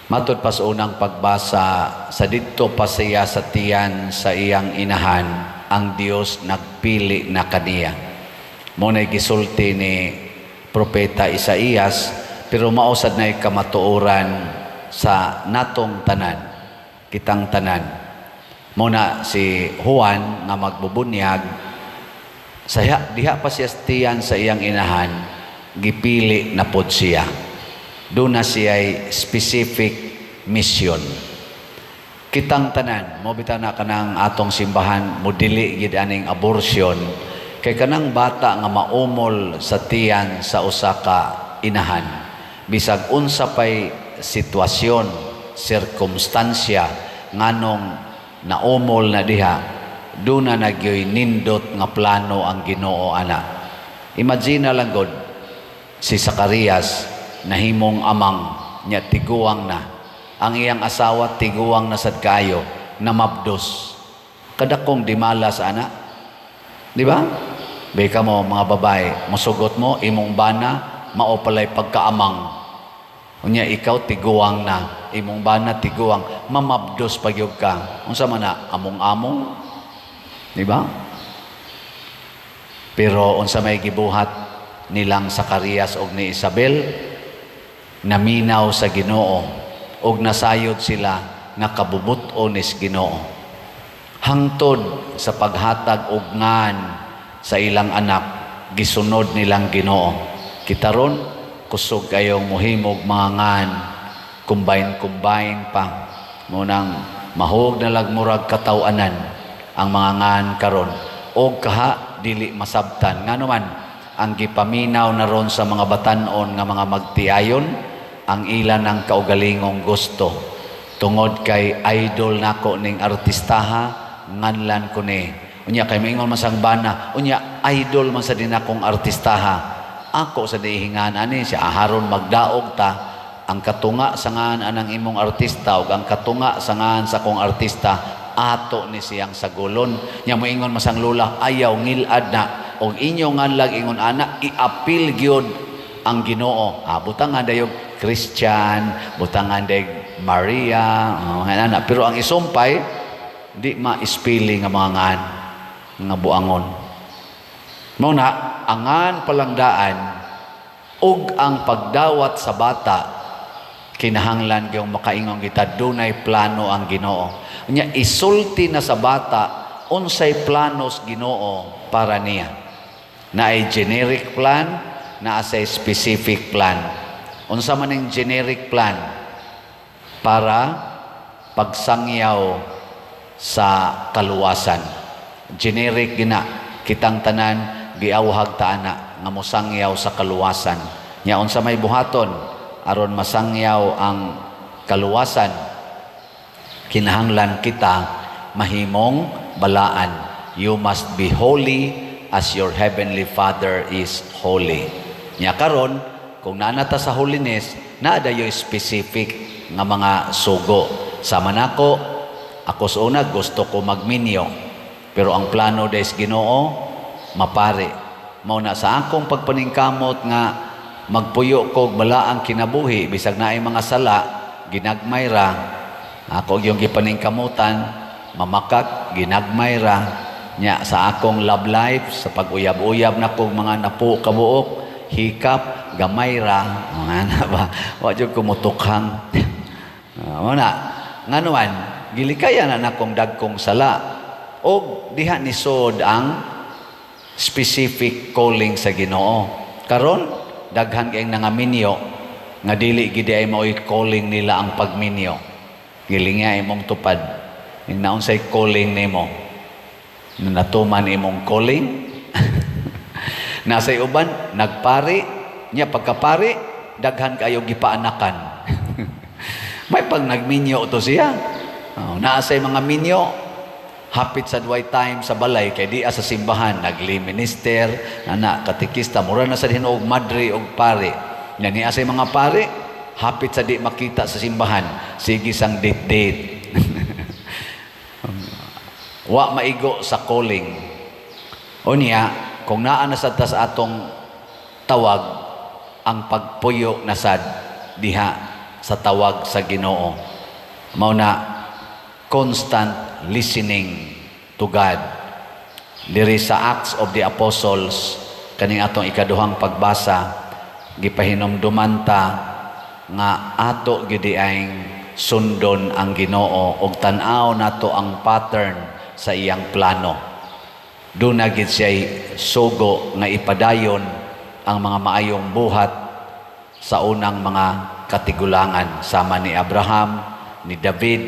Matod pa sa unang pagbasa, sa didto pa siya sa tiyan sa iyang inahan, ang Dios nagpili na kaniya. Muna'y gisulti ni Propeta Isaías, pero mausad na ikamatuoran sa natong tanan, kitang tanan. Muna si Juan nga magbubunyag, diha pa siya tiyan sa iyang inahan, gipili na pod siya. Doon na siya specific mission. Kitang tanan, mo bitaw na kanang atong simbahan, mo dili gid aning abortion, kay kanang bata nga maumol sa tiyan sa usa ka inahan. Bisag unsa pay sitwasyon, sirkumstansya nganong naumol na diha, doon na nagyoy nindot nga plano ang Ginoo ana. Imagine lang god si Zacarias nahimong amang niya, tiguang na. Ang iyang asawa tiguang na sad kayo, namabdos. Kadakong dimala sa anak. Di ba? Beka mo mga babae, masugot mo, imong bana, maopalay pagkaamang. Unya ikaw tiguang na, imong bana tiguang, mamabdos pagyog ka. Unsa man na, among-among. Di ba? Pero unsa may gibuhat nilang Zacarias og ni Isabel, naminaw sa Ginoo og nasayod sila nga kabubuton ni Ginoo. Hangtod sa paghatag og ngan sa ilang anak, gisunod nilang Ginoo. Kita ron kusog kayong muhimog mga ngan, combine pa. Munang mahog na lagmurag katawanan ang mga ngan karon og kaha dili masabtan. Ngano man ang gipaminaw na ron sa mga batan-on nga mga magtiayon, ang ilan ng kaugalingong gusto. Tungod kay idol nako ning artistaha, nganlan ko ni. Unya kay maingon man sang bana, unya idol man sa din akong artistaha. Ako sa dihingan ani siya aharon magdaog ta, ang katunga sa ngan anang imong artista ug ang katunga sa ngan sa kong artista, ato ni siyang sagulon. Nya moingon man sang lula, ayaw ngilad na og inyo nganlag ingon ana, iapil gyud ang Ginoo. Butangan dayog Christian, butangan dayog Maria, pero ang isumpay di ma-spelling nga mga ngan nga buangon. Mao na angan palangdaan ug ang pagdawat sa bata, kinahanglan gyud makaingon kita dunay plano ang Ginoo. Unya isulti na sa bata unsay planos Ginoo para niya. Naay generic plan, naa say specific plan. Unsa man ning generic plan? Para pagsangyaw sa kaluwasan. Generic gina, kitang tanan giawhag ta ana nga mosangyaw sa kaluwasan. Nya unsa may buhaton aron masangyaw ang kaluwasan, kinahanglan kita mahimong balaan. You must be holy as your heavenly Father is holy. Nya karon kung nanata sa holiness, naada yung specific nga mga sugo. Sama nako, ako sa una gusto ko magminyo, pero ang plano des Ginoo mapare. Mao na sa akong pagpaningkamot nga magpuyo ko balaang kinabuhi, bisag naay mga sala, ginagmay ra. Ako yung gipaningkamutan, mamakak, ginagmay ra. Nya sa akong love life, sa pag-uyab-uyab na kong mga napo kabuok, hikap, gamay ra, nga ba, wajud kumutukhang. Muna, nga naman, gilikaya na nakong dagkong sala, o diha ni sod ang specific calling sa Ginoo. Karon, daghan kayong nangaminyo, nga dili gidi ay mao'y calling nila ang pagminyo. Gilinga imong tupad, yung naunsay calling nimo. Natuman imong calling. Nasay uban nagpari nya, pagkapari daghan kayo gipaanakan. May pag nagminyo to siya. Naasay mga minyo hapit sa duay time sa balay kay di sa simbahan nagli minister ana katikista mura na sa hinuog madre og pare. Nya ni asay mga pare hapit sa di makita sa simbahan, sige sang date. Wa maigo sa calling. O niya, kung naa na sa atong tawag, ang pagpuyo na sad diha sa tawag sa Ginoo. Mao na constant listening to God. Diri sa Acts of the Apostles, kaning atong ikaduhang pagbasa, gipahinumduman ta nga ato gid ay sundon ang Ginoo ug tan-aw nato ang pattern sa iyang plano. Doon na gid siya sugo nga ipadayon ang mga maayong buhat sa unang mga katigulangan sama ni Abraham, ni David,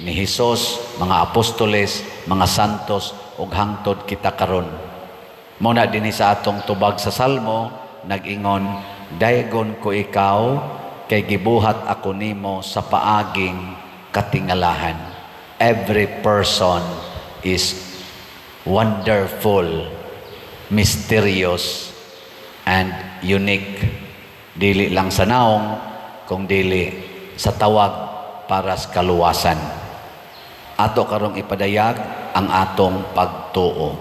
ni Jesus, mga apostoles, mga santos ug hangtod kita karon. Muna dinhi sa atong tubag sa Salmo nag-ingon, "Dayon ko ikaw kay gibuhat ako nimo sa paaging katingalahan." Every person is wonderful, mysterious, and unique. Dili lang sa naong, kung dili sa tawag para sa kaluwasan. Ato karong ipadayag ang atong pagtuo.